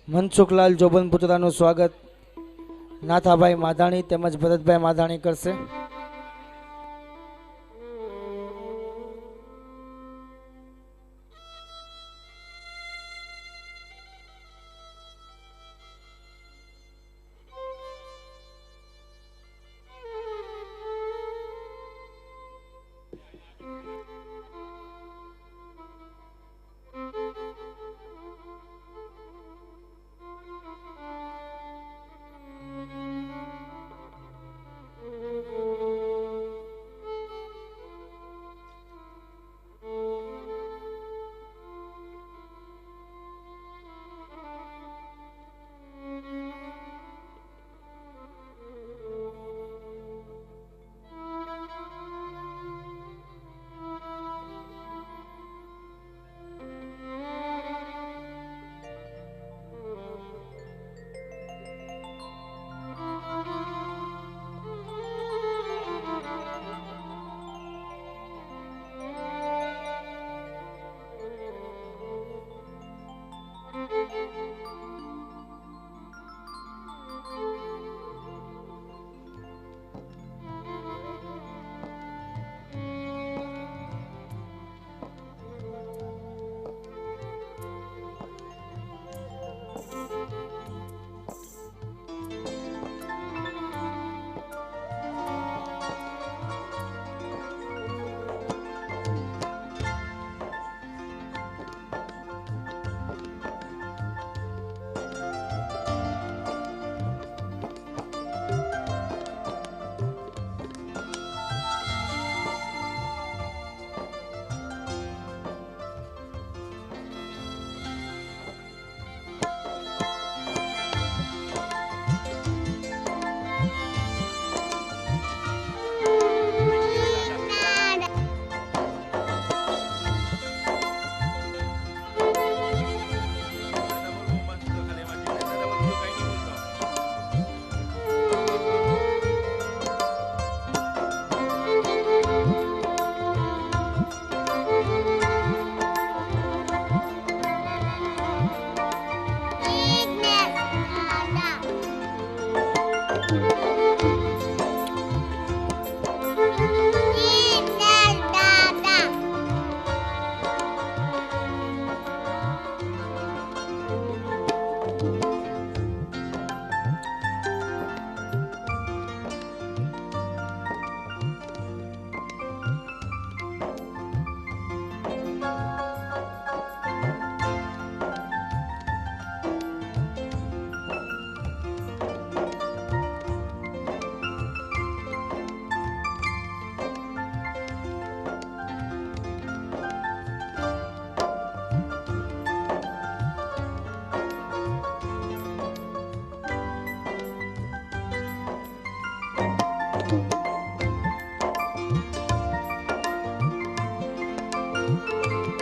મનસુખલાલ જોબનપુત્રાનું સ્વાગત નાથાભાઈ માધાણી તેમજ ભરતભાઈ માધાણી કરશે।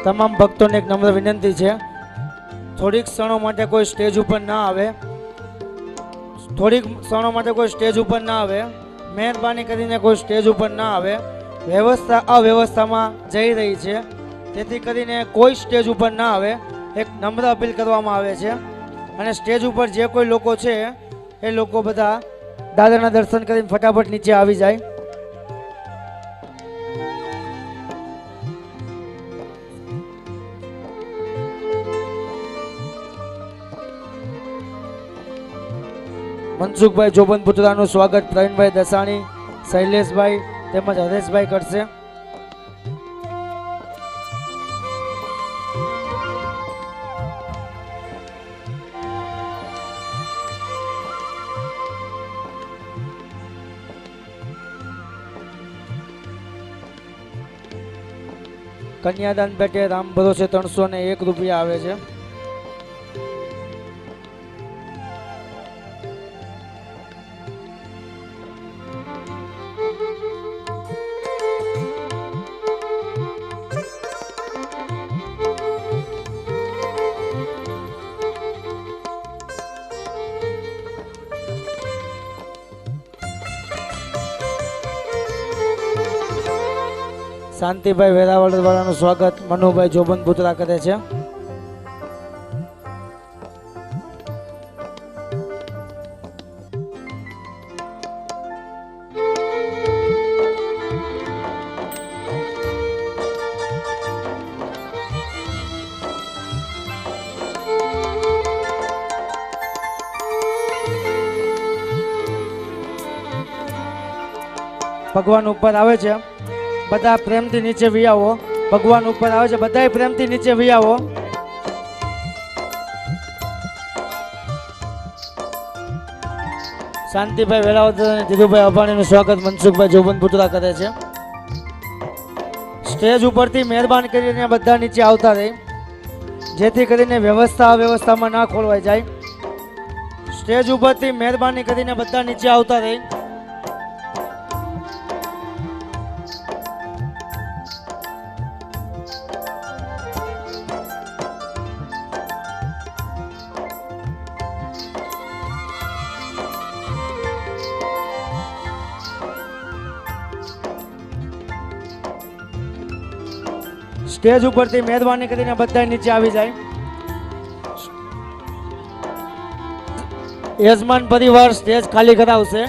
તમામ ભક્તોને એક નમ્ર વિનંતી છે, થોડીક ક્ષણો માટે કોઈ સ્ટેજ ઉપર ના આવે, થોડીક ક્ષણો માટે કોઈ સ્ટેજ ઉપર ના આવે, મહેરબાની કરીને કોઈ સ્ટેજ ઉપર ના આવે। વ્યવસ્થા અવ્યવસ્થામાં જઈ રહી છે, તેથી કરીને કોઈ સ્ટેજ ઉપર ના આવે, એક નમ્ર અપીલ કરવામાં આવે છે। અને સ્ટેજ ઉપર જે કોઈ લોકો છે એ લોકો બધા દાદાના દર્શન કરીને ફટાફટ નીચે આવી જાય। મનસુખભાઈ જોબનપુત્રાનું સ્વાગત પ્રવીણભાઈ દસાણી, શૈલેષભાઈ તેમજ હરેશભાઈ કરશે। કન્યાદાન પેટે રામ ભરોસે 301 રૂપિયા આવે છે। શાંતિભાઈ વેરાવળ વાળાનું સ્વાગત મનુભાઈ જોબનપુત્રા કરે છે। ભગવાન ઉપર આવે છે, બધા પ્રેમથી નીચે વી આવો. ભગવાન ઉપર આવે છે, બધા પ્રેમથી નીચે વી આવો. શાંતિભાઈ વેળાવદર અને ધીરુભાઈ અભાણીનું સ્વાગત મનસુખભાઈ જોબનપુત્રા કરે છે. સ્ટેજ ઉપરથી મહેરબાન કરીને બધા નીચે આવતા રહે, જેથી કરીને વ્યવસ્થા અવ્યવસ્થામાં ના ખોરવાઈ જાય. સ્ટેજ ઉપરથી મહેરબાની કરીને બધા નીચે આવતા રહે. સ્ટેજ ઉપરથી મહેરબાની કરીને બધા નીચે આવી જાય. યજમાન પરિવાર સ્ટેજ ખાલી કરાવશે.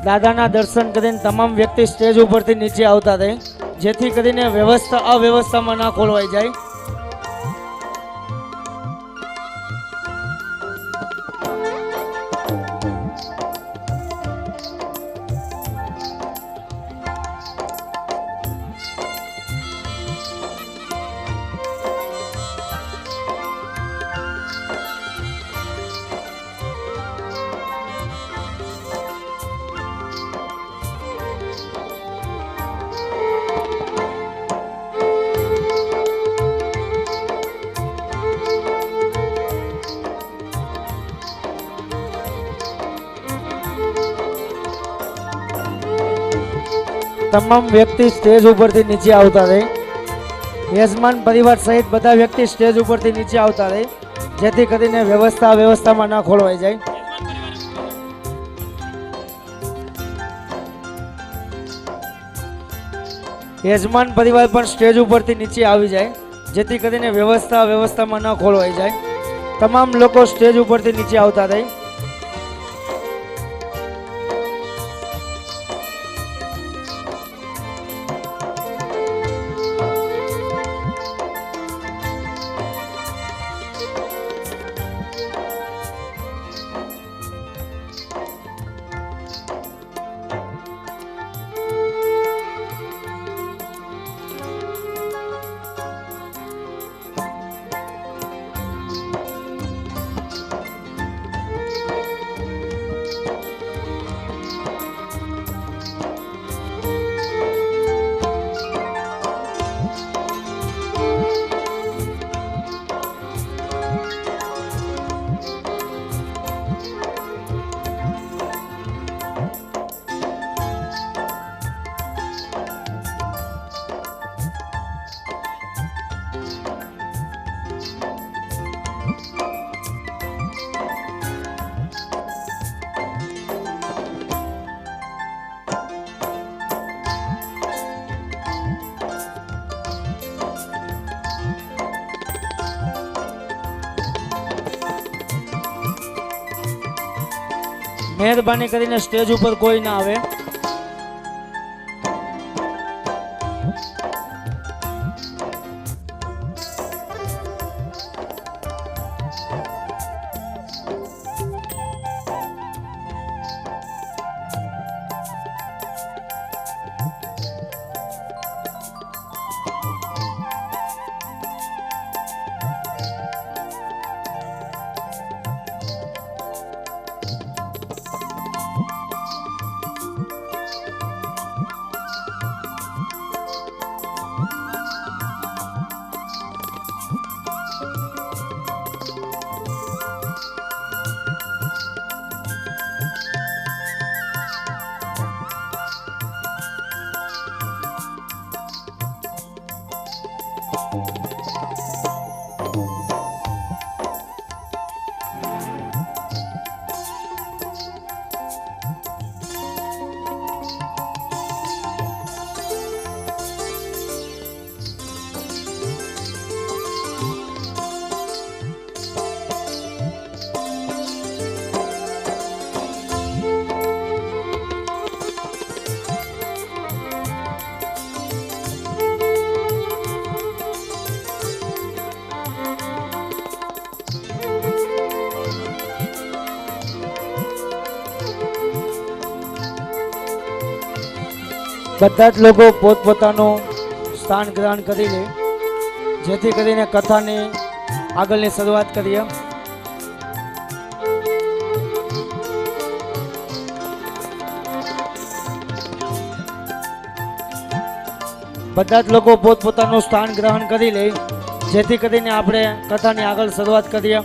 દાદાના દર્શન કરીને તમામ વ્યક્તિ સ્ટેજ ઉપરથી નીચે આવતા રહે, જેથી કરીને વ્યવસ્થા અવ્યવસ્થામાં ના ખોલવાઈ જાય. તમામ વ્યક્તિ સ્ટેજ ઉપરથી નીચે આવતા રહે. યજમાન પરિવાર સહિત બધા વ્યક્તિ સ્ટેજ ઉપરથી નીચે આવતા રહે, જેથી કરીને વ્યવસ્થા વ્યવસ્થામાં ના ખોલવાઈ જાય. યજમાન પરિવાર પણ સ્ટેજ ઉપરથી નીચે આવી જાય, જેથી કરીને વ્યવસ્થા વ્યવસ્થામાં ન ખોલવાઈ જાય. તમામ લોકો સ્ટેજ ઉપરથી નીચે આવતા રહે. મહેરબાની કરીને સ્ટેજ ઉપર કોઈ ના આવે. બધા જ લોકો પોતપોતાનું સ્થાન ગ્રહણ કરી લે, જેથી કરીને કથાની આગળની શરૂઆત કરીએ. બધા જ લોકો પોતપોતાનું સ્થાન ગ્રહણ કરી લે, જેથી કરીને આપણે કથાની આગળ શરૂઆત કરીએ.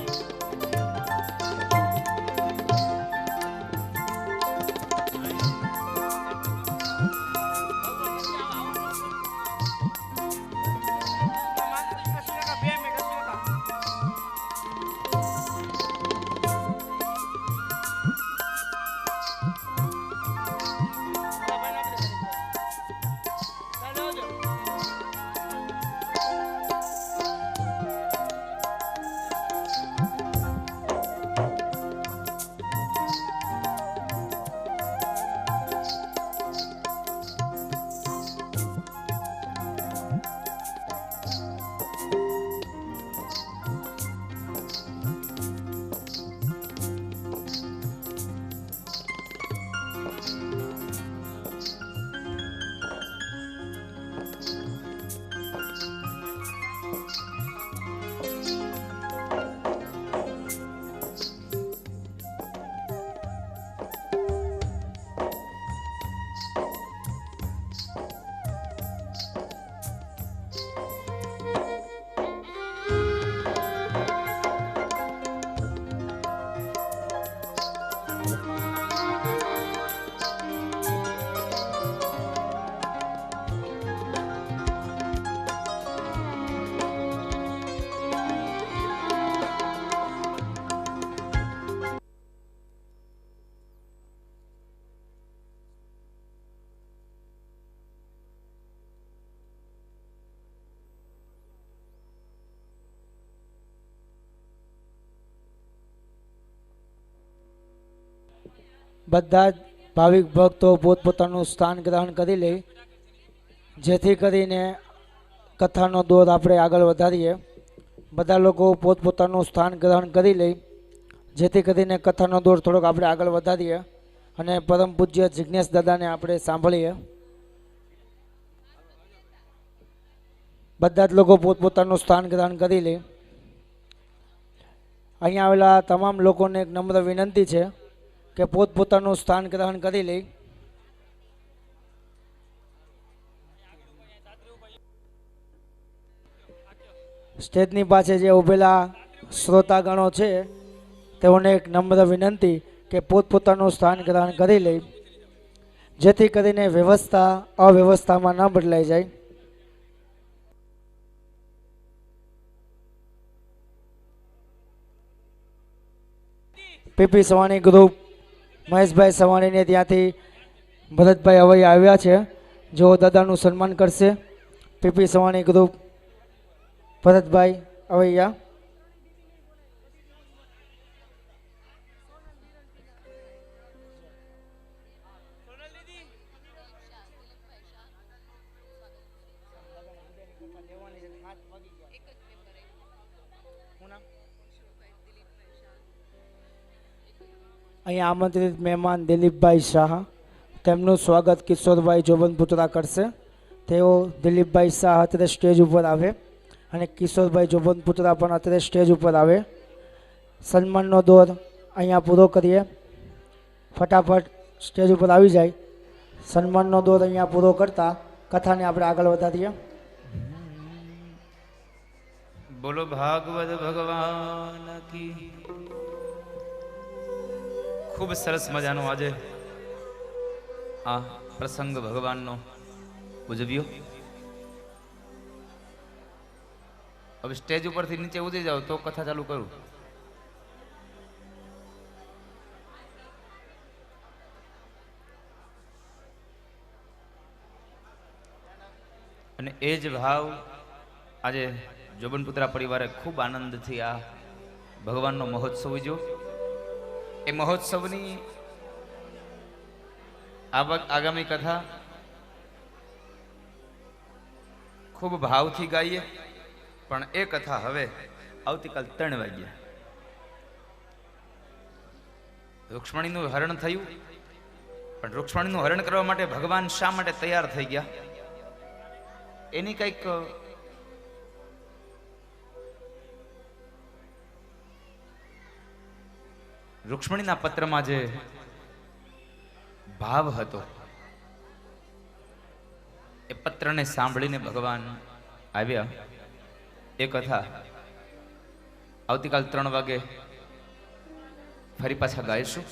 બધા જ ભાવિક ભક્તો પોતપોતાનું સ્થાન ગ્રહણ કરી લે, જેથી કરીને કથાનો દોર આપણે આગળ વધારીએ. બધા લોકો પોતપોતાનું સ્થાન ગ્રહણ કરી લે, જેથી કરીને કથાનો દોર થોડોક આપણે આગળ વધારીએ અને પરમ પૂજ્ય જિજ્ઞેશ દાદાને આપણે સાંભળીએ. બધા જ લોકો પોતપોતાનું સ્થાન ગ્રહણ કરી લે. અહીંયા આવેલા તમામ લોકોને એક નમ્ર વિનંતી છે કે પોતપોતાનું સ્થાન ગ્રહણ કરી લે. સ્ટેજની પાસે જે ઉભેલા શ્રોતાગણો છે તેઓને એક નમ્ર વિનંતી કે પોતપોતાનું સ્થાન ગ્રહણ કરી લે, જેથી કરીને વ્યવસ્થા અવ્યવસ્થામાં ન બદલાઈ જાય. પીપી સવાણી ગ્રુપ મહેશભાઈ સવાણીને ત્યાંથી ભરતભાઈ અવૈયા આવ્યા છે, જેઓ દાદાનું સન્માન કરશે. PP Savani group Bharatbhai Avaiya. અહીંયા આમંત્રિત મહેમાન દિલીપભાઈ શાહ, તેમનું સ્વાગત કિશોરભાઈ જોબનપુત્રા કરશે. તેઓ દિલીપભાઈ શાહ અત્યારે સ્ટેજ ઉપર આવે અને કિશોરભાઈ જોબનપુત્રા પણ અત્યારે સ્ટેજ ઉપર આવે. સન્માનનો દોર અહીંયા પૂરો કરીએ. ફટાફટ સ્ટેજ ઉપર આવી જાય. સન્માનનો દોર અહીંયા પૂરો કરતા કથાને આપણે આગળ વધારીએ. બોલો ભાગવત ભગવાન કી. ખૂબ સરસ મજાનો આજે આ પ્રસંગ ભગવાનનો ઉજવ્યો. હવે સ્ટેજ ઉપરથી નીચે ઉતરી જાવ તો કથા ચાલુ કરું. અને એ જ ભાવ આજે જોબનપુત્રા પરિવારે ખૂબ આનંદથી આ ભગવાનનો મહોત્સવ ઉજવ્યો. એ મહોત્સવની આગામી કથા ખૂબ ભાવથી ગાઈએ, પણ એ કથા હવે આવતીકાલ 3 વાગ્યે રૂક્ષ્મણીનું હરણ થયું પણ રૂક્ષ્મણીનું હરણ કરવા માટે ભગવાન શા માટે તૈયાર થઈ ગયા એની કંઈક રૂક્ષ્મણીના પત્રમાં જે ભાવ હતો એ પત્રને સાંભળીને ભગવાન આવ્યા. એ કથા આવતીકાલ 3 વાગે ફરી પાછા ગાઈશું.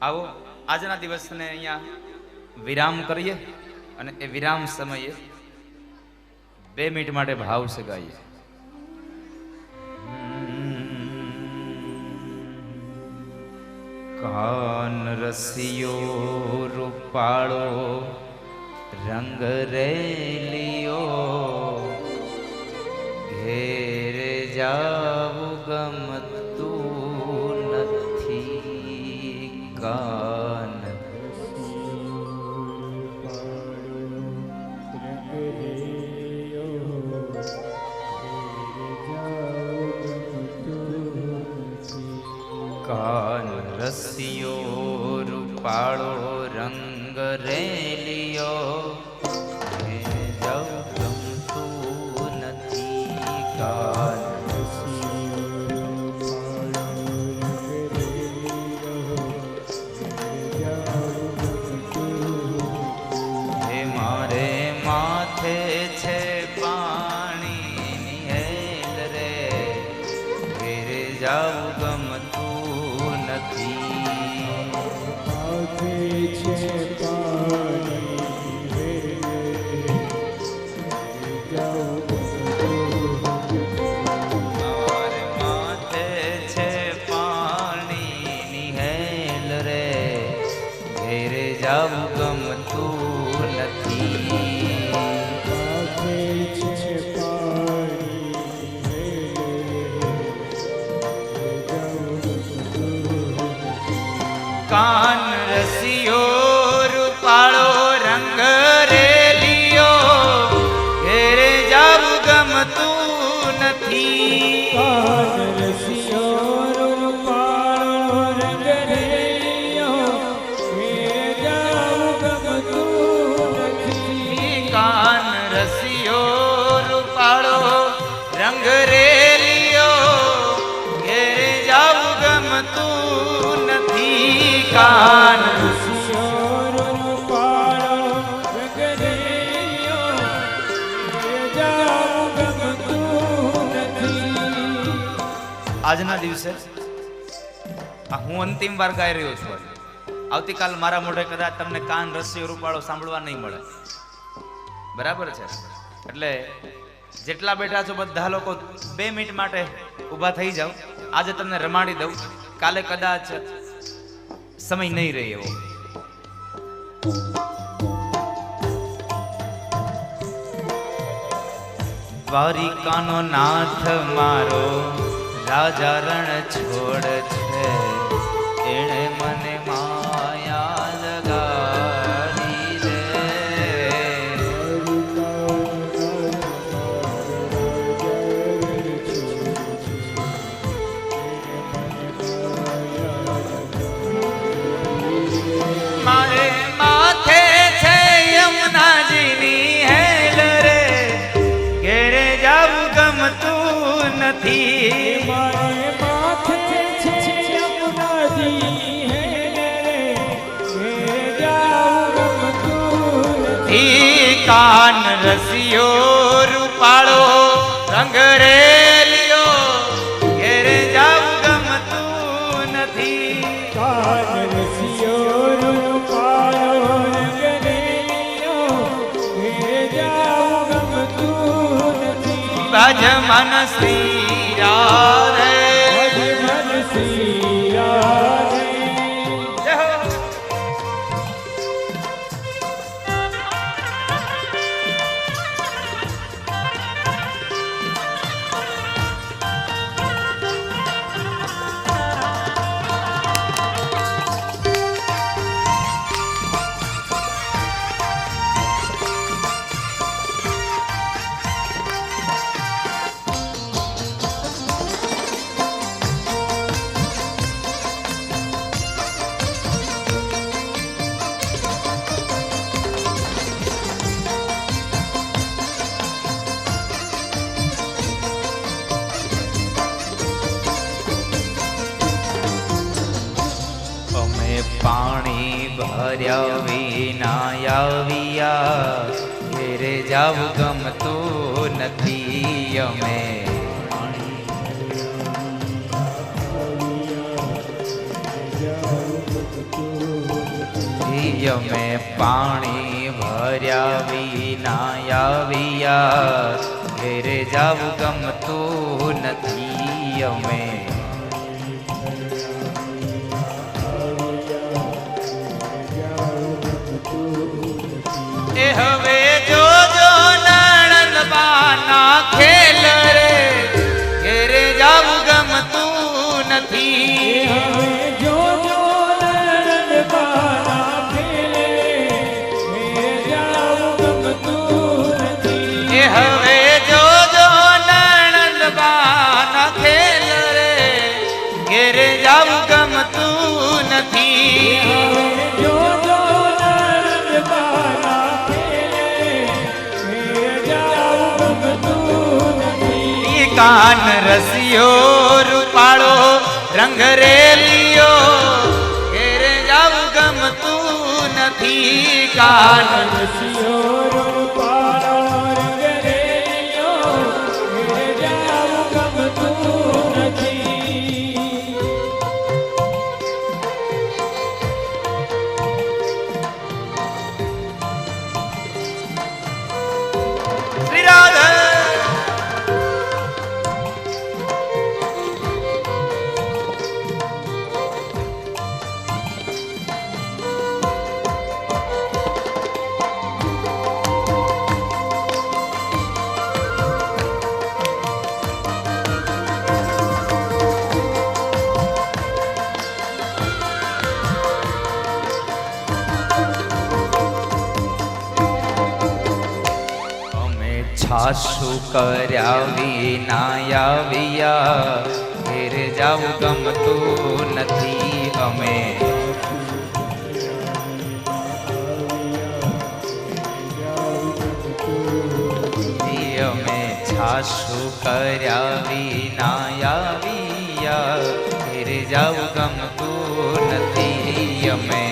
આવો આજના દિવસને અહીંયા વિરામ કરીએ અને એ વિરામ સમયે 2 મિનિટ માટે ભાવ સે ગાઈએ. કાન રસિયો રૂપાળો રંગ રેલિયો ઘેરે જાવું ગમતું નથી. કાન કાન રસિયો રૂપાળો રંગ રેલિયો ઘેરે જાવું ગમતું નથી. કાન હે મારે માથે છે પાણીની હેલ રે ઘેરે જાવું ગમતું નથી. મારે માથે છે પાણીની હેલ રે ઘેરે જાવું ગમતું નથી. કાન રસિયો રૂપાળો રંગ રેલિયો ઘેરે જાવું ગમતું નથી. કાન રસિયો રૂપાળો રંગ રેલિયો ઘેરે જાવું ગમતું નથી. કાન આજના દિવસે હું અંતિમ વાર ગાઈ રહ્યો છું. આવતીકાલ મારા મોઢે કદાચ તમને કાન રસિયો રૂપાળો સાંભળવા નહીં મળે. બરાબર છે? એટલે જેટલા બેઠા છો બધા લોકો 2 મિનિટ માટે ઊભા થઈ જાઓ. આજે તમને રમાડી દઉં, કાલે કદાચ સમય નહીં રહે એવો. દ્વારિકાનો નાથ મારો રાજા રણ છોડ છે, એણે મને માયા લગાડી રે. મારે માથે છે યમુનાજીની હેલ રે ઘેરે જાવું ગમતું નથી. મારે માથે છે યમુનાજી હેલ રે ઘેરે જાવું ગમતું નથી. કાન રસિયો રૂપાળો રંગ રેલિયો ઘેરે જાવું ગમતું નથી. કાન રસિયો રૂપાળો રંગ રેલિયો ઘેરે જાવું ગમતું નથી. ભજમન શ્રી રાધે ભજમન શ્રી રાધે. જય હો. ભર્યા વિના આવ્યા ઘેરે જાવું ગમતું નથી અમે અમે પાણી ભર્યા વિના આવ્યા ઘેરે જાવું ગમતું નથી અમે એ હવે જોજો નણંદ બાના ખેલ રે ઘેરે જાવું ગમતું નથી હવે જોજો નણંદ બાના ખેલ રે ઘેરે જાવું ગમતું નથી કાન રસિયો રૂપાળો રંગ રેલિયો ઘેરે જાવું ગમતું નથી કાન રસિયો રૂપાળો રંગ રેલિયો ઘેરે જાવું ગમતું નથી શ્રી રાધા છાસુ કર્યા વિના આવ્યા ઘેરે જાવું ગમતું નથી અમે અમે છાસુ કર્યા વિના આવ્યા ઘેરે જાવું ગમતું નથી અમે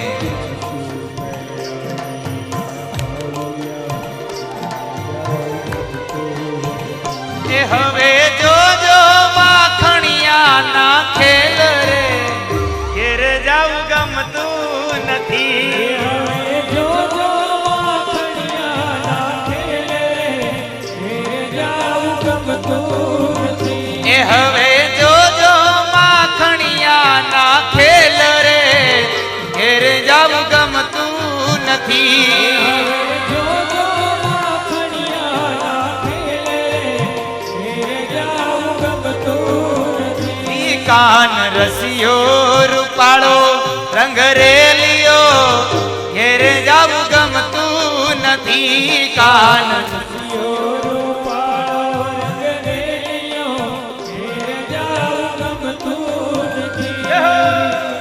હવે જોજો માખણિયા ના ખેલ રે ઘેર જાવું ગમતું નથી હવે જોજો માખણિયા ના ખેલ રે ઘેર જાવું ગમતું નથી હવે જોજો માખણિયા ના ખેલ રે ઘેર જાવું ગમતું નથી કાન રસિયો રૂપાળો રંગ રેલિયો ઘેરે જાવું ગમતું નથી કાન રસિયો રૂપાળો રંગ રેલિયો ઘેરે જાવું ગમતું નથી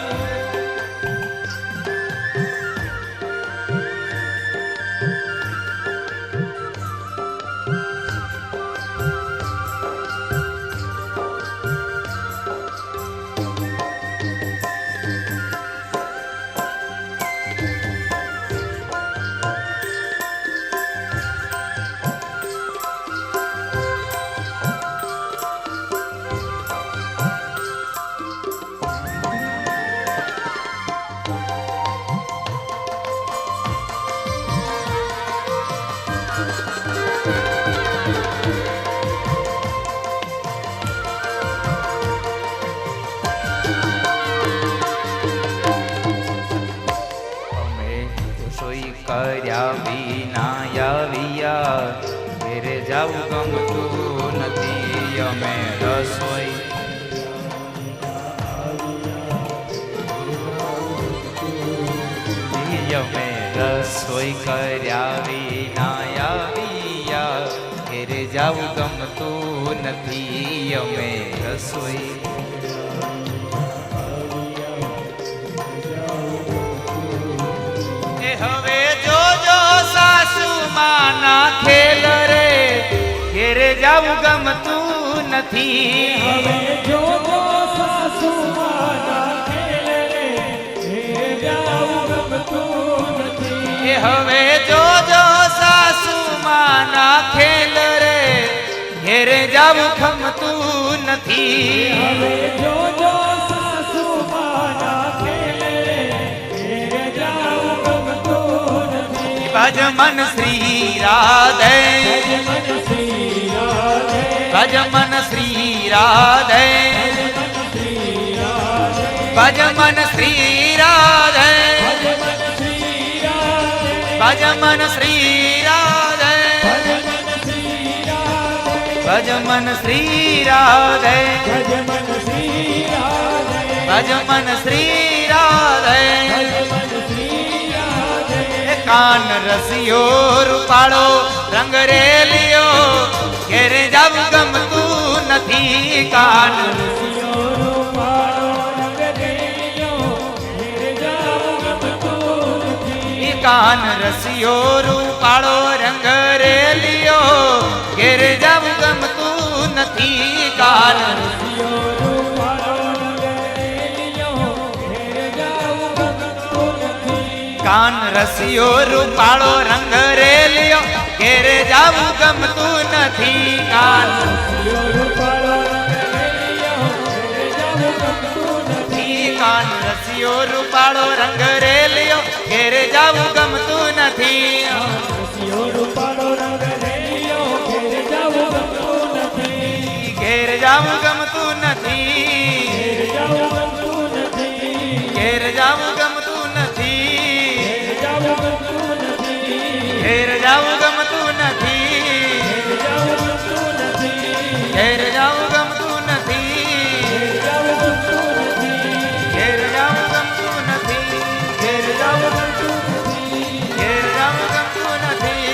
કર્યા વિના આવ્યા ઘેરે જાવું ગમતું નથી અમે રસોઈ અમે રસોઈ કર્યા વિના આવ્યા ઘેરે જાવું ગમતું નથી અમે રસોઈ હવે જોજો સાસુ માના ખેલ રે ઘેરે જાવું ગમતું નથી હવે જોજો સાસુ માના ખેલ રે ઘેરે જાવું ગમતું એ હવે જોજો સાસુ માના ખેલ રે ઘેરે જાવું ખમતું નથી હવે જોજો સાસુ માના ખેલ રે ઘેર જાવું ગમતું નથી. ભજ મન શ્રી રાધે ભજ મન શ્રી રાધે ભજ મન શ્રી રાધે ભજ મન શ્રી રાધે ભજ મન શ્રી રાધે ભજ મન શ્રી રાધે ભજ મન શ્રી રાધે કાન રસિયો રૂપાળો રંગ રેલિયો ઘેરે જાવું ગમતું નથી કાન કાન રસિયો રૂપાળો રંગ રેલિયો ઘેરે જાવું ગમતું નથી કાન કાન રસિયો રૂપાળો રંગ રેલિયો ઘેરે જાવું ગમતું નથી કાન કાન રસિયો રૂપાળો રંગ રેલિયો ઘેરે જાવું ગમતું નથી ઘેર જાવું ગમતું નથી ઘેર જાવું ગમતું નથી ઘેર જાવું ગમતું નથી ઘેર જાવું ગમતું નથી ઘેર જાવું ગમતું નથી ઘેર જાવું ગમતું નથી ઘેર જાવું ગમતું નથી ઘેર જાવું ગમતું નથી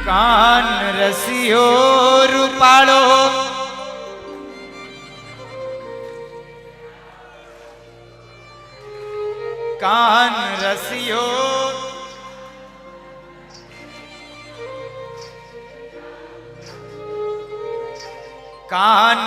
કાન રસિયો રૂપાળો કાન રસિયો કાન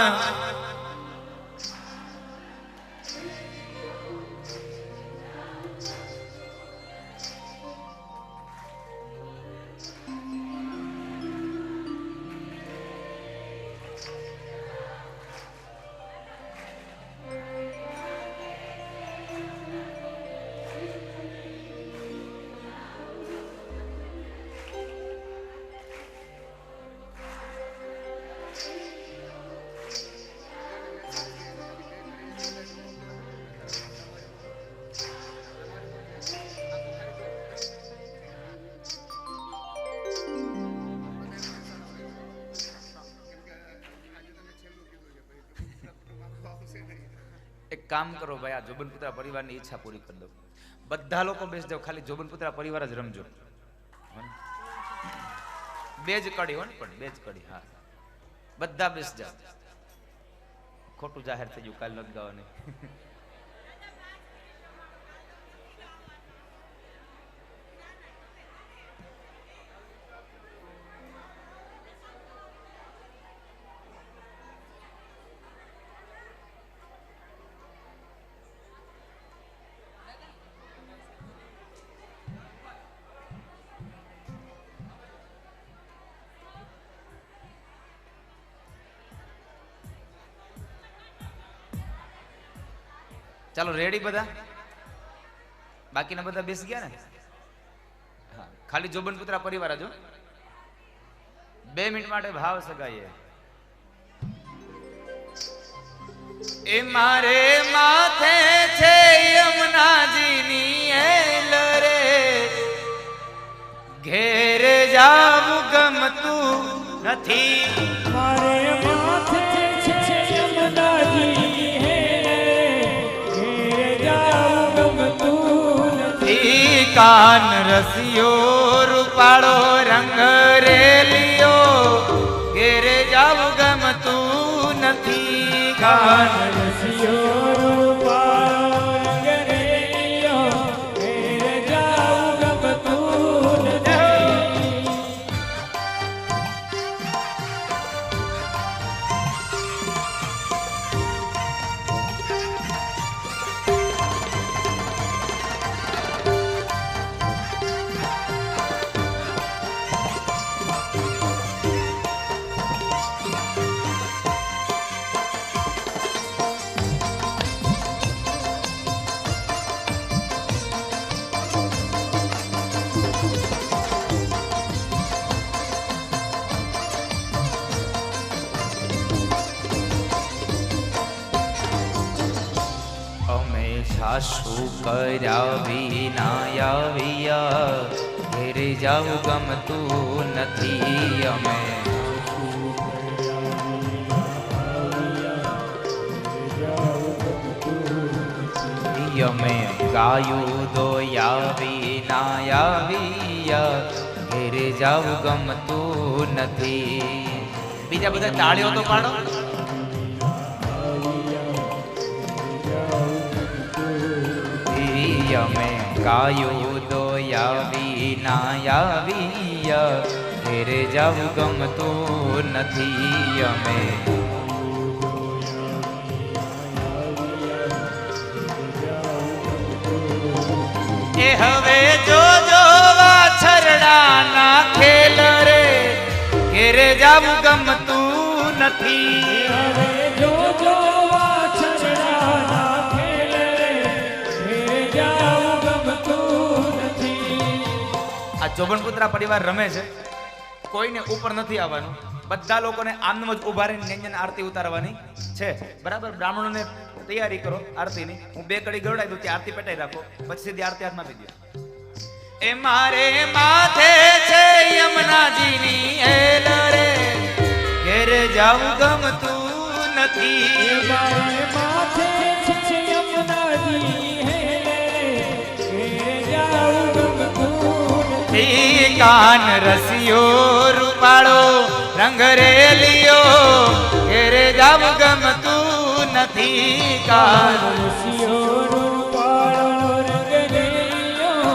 એક કામ કરો ભાઈ, આ જોબનપુત્રા પરિવારની ઈચ્છા પૂરી કરી દો. બધા લોકો બેસી જાઓ, ખાલી જોબનપુત્રા પરિવાર જ રમજો. બે જ કડી હો ને, પણ બે જ કડી. હા, બધા બેસી જાઓ. ખોટું જાહેર થઈ ગયું, કાલ નથી ગાવાની. ચાલો રેડી બધા? બાકીના બધા બેસી ગયા ને? હા, ખાલી જોબનપુત્રા પરિવાર જ. 2 મિનિટ માટે ભાવ સગાઈએ. એ મારે માથે છે યમુનાજીની એલ રે, ઘેર જાવું ગમતું નથી. મારે માથે છે યમુનાજી કાન રસિયો રૂપાળો રંગ રેલિયો ઘેરે જાવું ગમતું નથી. કાન રસિયો રૂપાળો રંગ રેલિયો ઘેર જાવું ગમતું નથી. છાશું કર્યા વિના આવ્યા ઘેરે જાવું ગમતું નથી અમે અમે ગાયું દોયા વિના આવ્યા ઘેરે જાવું ગમતું નથી. બીજા બધા તાળીઓ તો પાડો. અમે ગાયું દોયા વિના આવ્યા ઘેરે જાવું ગમતું નથી અમે એ હવે જોજો વાછરડાના ખેલ રે ઘેરે જાવું ગમતું નથી. હવે જોજો વાછરડાના ખેલ રે ઘેરે જાવું ગમતું નથી. આ જોબનપુત્રા પરિવાર રમે છે, કોઈને ઉપર નથી આવવાનું, બધા લોકોને આમનામ જ ઉભા રહીને નેંજન આરતી ઉતારવાની છે. બરાબર, બ્રાહ્મણોને તૈયારી કરો આરતીની. હું 2 કડી ગવડાવી દઉં, ત્યાં આરતી પેટાઈ રાખો, પછી સીધી આરતી હાથમાં આપી દો. એ મારે માથે છે યમુનાજીની હેલ રે ઘેરે જાવું ગમતું નથી. મારે માથે છે યમુનાજી હેલ રે ઘેરે જાવું ગમતું નથી. કાન રસિયો રૂપાળો રંગ રેલિયો ઘેરે જાવું ગમતું નથી. કાન રસિયો રૂપાળો રંગ રેલિયો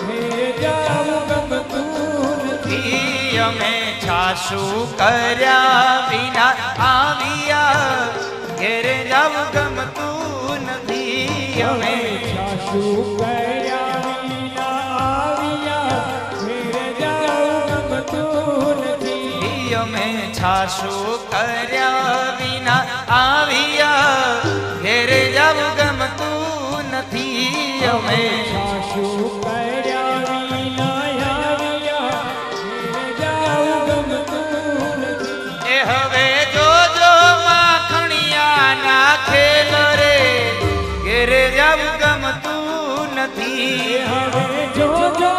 ઘેરે જાવું ગમતું નથી. અમે છાશું કર્યા વિના આવ્યા ઘેરે જાવું ગમતું નથી. અમે છાશું કર્યા વિના આવ્યા ઘેરે જાવું ગમતું નથી. અમે છાશું કર્યા વિના આવ્યા ઘેરે જાવું ગમતું નથી. અમે છાશું કર્યા વિના આવ્યા ઘેરે જાવું ગમતું નથી. એ હવે જોજો માખણિયાના ખેલ રે ઘેરે જાવું ગમતું નથી. હવે જોજો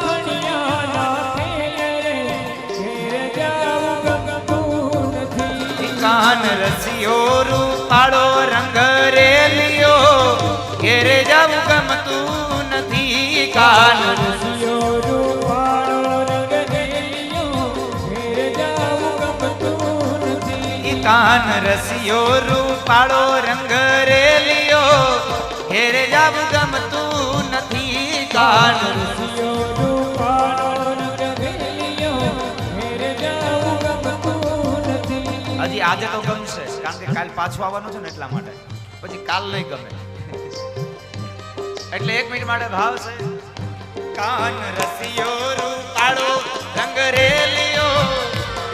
ખણિયાના ખેલ રે ઘેરે જાવું ગમતું નથી. કાન રસિયો રૂપાળો રંગ રેલિયો ઘેરે જાવું ગમતું નથી. કાન રસિયો રૂપાળો રંગ રેલિયો ઘેરે જાવું ગમતું નથી. કાન રસિયો રૂપાળો રંગ રેલિયો ઘેરે જાવું ગમતું નથી. કાન રસિયો રૂપાળો રંગ રેલિયો ઘેરે જાવું ગમતું નથી. હજી આજે તો ગમશે, કારણ કે કાલ પાછું આવવાનું છે ને એટલા માટે. પછી કાલ નહીં ગમે, એટલે 1 મિનિટ માટે ભાવ છે. કાન રસિયો રૂપાળો રંગ રેલિયો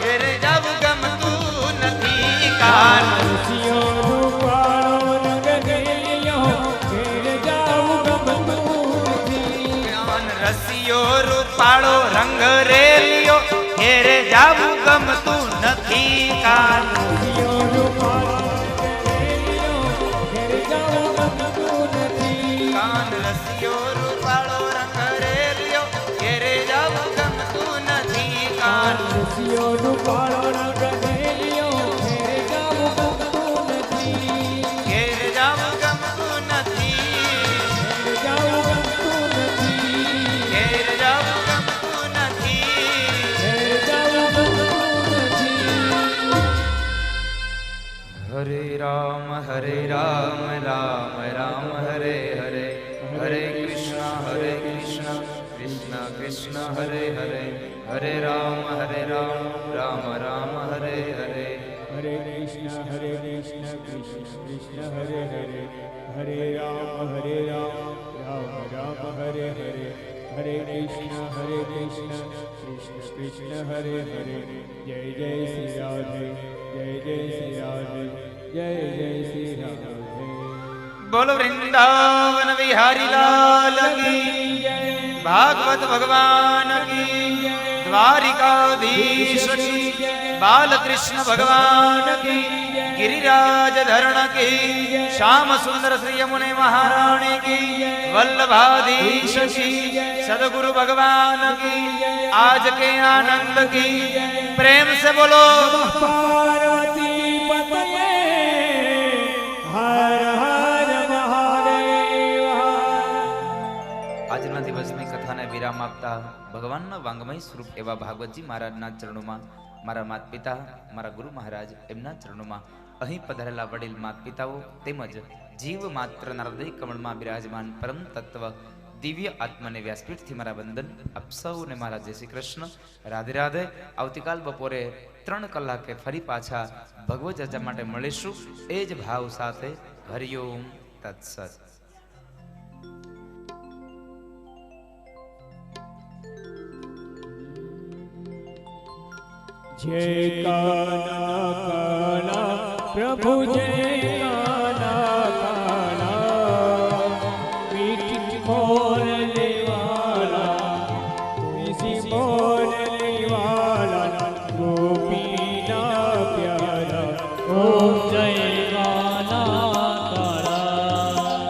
ઘેરે જાવું ગમતું નથી. કાન રસિયો રૂપાળો રંગ રેલિયો ઘેરે જાવું ગમતું નથી. કાન રસિયો રૂપાળો રંગ રેલિયો ઘેરે જાવું ગમતું નથી. કાન રસિયો રૂપાળો રંગ રેલિયો ઘેરે જાવું ગમતું નથી. કાન રસિયો રૂપાળો રંગ રેલિયો ઘેરે જાવું ગમતું નથી. કાન રસિયો રૂપાળો રંગ રેલિયો ઘેરે જાવું ગમતું નથી. ઘેરે જાવું ગમતું નથી. ઘેરે જાવું ગમતું નથી. ઘેરે જાવું ગમતું નથી. ઘેરે જાવું ગમતું નથી. હરે રામ રામ રામ હરે હરે હરે કૃષ્ણ કૃષ્ણ કૃષ્ણ હરે હરે હરે રામ રામ રામ હરે હરે હરે કૃષ્ણ કૃષ્ણ કૃષ્ણ હરે હરે હરે રામ રામ રામ હરે હરે હરે કૃષ્ણ કૃષ્ણ કૃષ્ણ હરે હરે જય જય શ્રી રાધે જય જય શ્રી રાધે જય જય શ્રી રાધે. બોલો વૃંદાવન વિહારી લાલ કી જય, ભાગવત ભગવાન કી જય, द्वारिकाधीश की, बालकृष्ण भगवान की, गिरिराज धरण की, श्याम सुंदर श्री यमुने महारानी की, वल्लभाधीश की, सदगुरु भगवान की, आज के आनंद की। प्रेम से बोलो पार्वती पतये हर हर महादेव। આજના દિવસની કથાને વિરામ આપતા ભગવાનના વાંગમય સ્વરૂપ એવા ભાગવતજી મહારાજના ચરણોમાં, મારા માતા પિતા, મારા ગુરુ મહારાજ એમના ચરણોમાં, અહીં પધારેલા વડીલ માતા પિતાઓ તેમજ જીવ માત્રના હૃદય કમળમાં બિરાજમાન પરમ તત્વ દિવ્ય આત્માને વ્યાસપીઠથી મારા વંદન. આપ સૌને મારા જય શ્રી કૃષ્ણ, રાધે રાધે. આવતીકાલ બપોરે 3 કલાકે ફરી પાછા ભગવત ચર્ચા માટે મળીશું એ જ ભાવ સાથે. હરિઓમ તત્સત. जय काना काना प्रभु जय काना काना, मीठी मोरली वाला, इसी मोरली वाला, गोपीना प्यारा। ओम जय काना काना,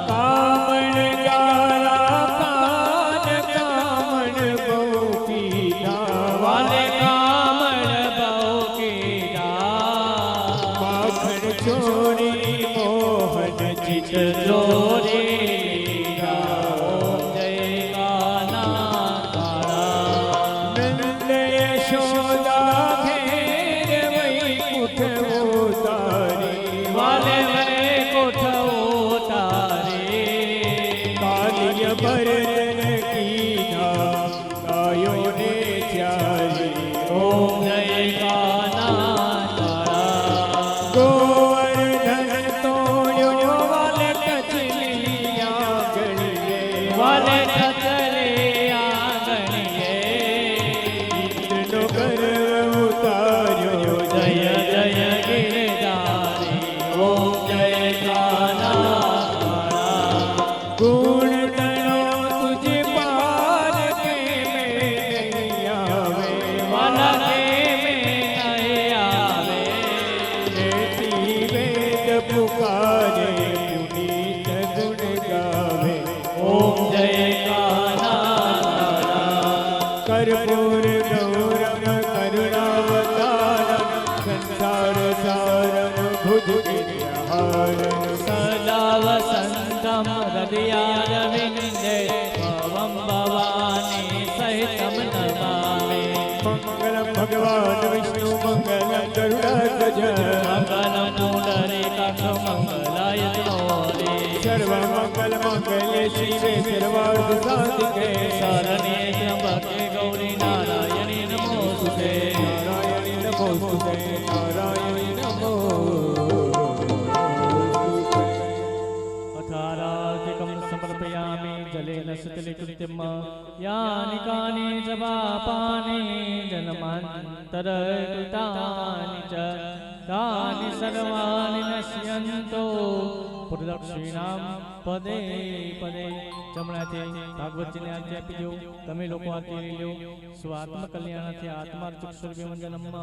कामन गारा कान कामन गोपीना वाले, छोरी मोहन चित जोरी। जय काना काना, नंद यशोदा घेर वैकुंठ उतारे, वाले वैकुंठ उतारे, कालिय भरन कीना गायों ने चारी। ओम जय काना काना, गोवर्धन तोड़ो वाले कचलिया गणिये, वाले कचलिया गणिये, इंद्र गर्व उतार्यो जय जय गिरधारी। ओम जय काना काना, गुण तनो तुझे पार के में नहीं आवे, वाला के में नहीं आवे, पुकारे पुनीत गुण गावे। ओम जय काना काना, कर्पूर गौरम करुणावतारम, संसार सारम भुजगिरिहारम, सदा वसंतम हृदयारविंदे, भवं भवानी सहितं नमामि। मंगलम भगवान विष्णु मंगलम गरुड़ध्वज, मंगलम पुंडरीकाक्ष मंगलाय तनोरे, सर्वमंगल मंगले शिवे सर्वार्थ साधिके, शरण्ये त्र्यंबके गौरी नारायणी नमोस्तुते, नारायणी नमोस्तुते, नारायणी नमोस्तुते। अथाराधिकं समर्पयामि जलेन सतिलिकृत्यं, यानि कानि च पापानि जन्मान्तरकृतानि च, तानि सर्वाणि नश्यन्तो प्रदक्षिणां पदे पदे। જમણાથી ભાગવતજીને આજ્ઞા આપી દો, તમે લોકો આરતી લઈ લો. સ્વાત્મ કલ્યાણથી આત્માર્થક સ્વરૂપે નમઃ.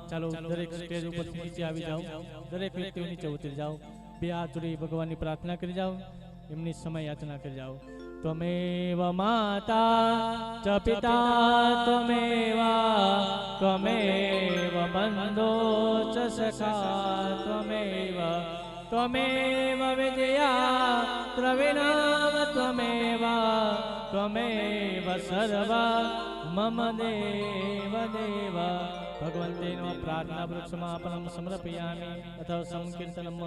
ચાલો દરેક સ્ટેજ ઉપરથી નીચે આવી જાઓ, દરેક વ્યક્તિઓ નીચે ઉતરી જાઓ, બે હાથ જોડી ભગવાનની પ્રાર્થના કરી જાઓ, એમની સમય યાચના કરી જાઓ. ત્વમેવ માતા ચ પિતા ત્વમેવ બંધો ચ સખા ત્વમેવ, त्वमेव विद्या द्रविणाम त्वमेव, त्वमेव सर्व मम देव देव। भगवन्तेनो प्रार्थना वृक्षमापनं समर्पयामि अथ संकीर्तनम।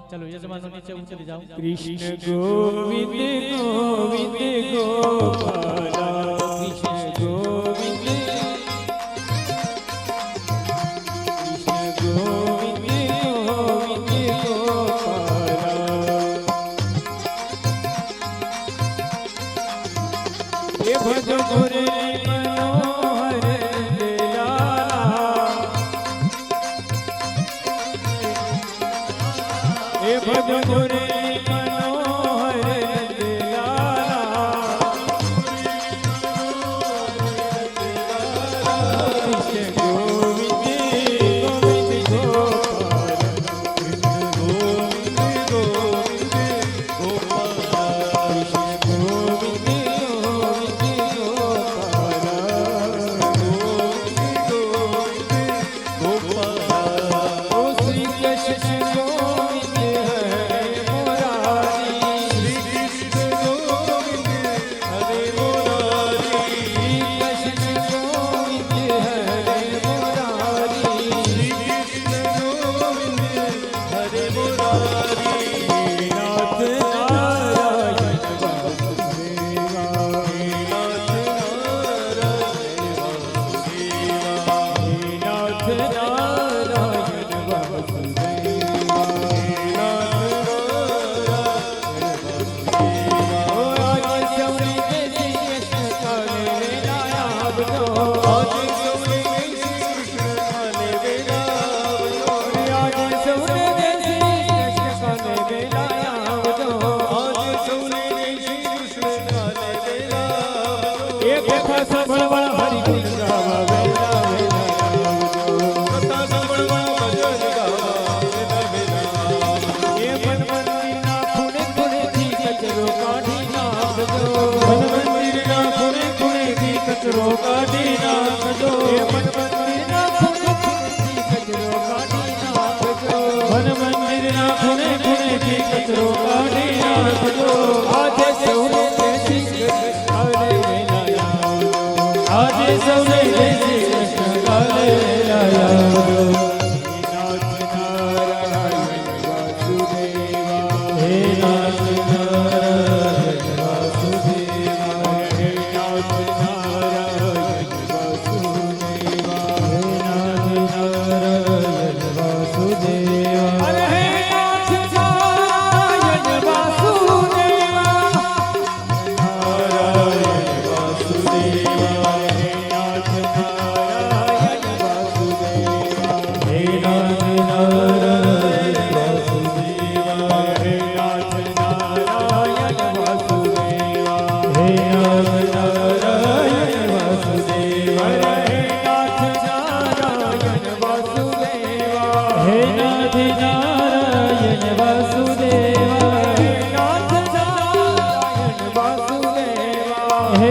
चलो यजमानो नीचे उतरी जाओ। कृष्ण गोविंद गोविंद गोपाला, कृष्ण गोविंद कृष्ण गोविंद गोविंद गोपाला। ये भज मुरली मनोहर भज मुरली मनोहर दिलाला, એ કથા સાંભળવા હરિ ગુણ ગાવા વેલા વેલા આવજો. કથા સાંભળવા ભજન ગાવા વેલા વેલા આવજો. એ મન મંદિરના ખૂણે ખૂણેથી કચરો કાઢી નાખજો. મન મંદિરના ખૂણે ખૂણેથી કચરો કાઢી નાખજો. એ મન મંદિરના ખૂણે ખૂણેથી કચરો કાઢી નાખજો. મન મંદિરના ખૂણે ખૂણેથી કચરો કાઢી નાખજો. આજે સૌને જય શ્રી કૃષ્ણ કાલે વેલા આવજો. આજે સૌને જય શ્રી કૃષ્ણ કાલે વેલા આવજો. હે નાથ નારાયણ વાસુદેવા. હે નાથ નારાયણ વાસુદેવા. હે નાથ નારાયણ વાસુદેવા. હરે હે નાથ નારાયણ વાસુદેવા. નારાયણ વાસુદેવા. હે નાથ નારાયણ વાસુદેવા. હે નાથ નારાયણ વાસુદેવા. હે નાથ નારાયણ વાસુદેવા. હે નાથ નારાયણ વાસુદેવા. હરે હે નાથ નારાયણ વાસુદેવા. હે નાથ નારાયણ વાસુદેવા.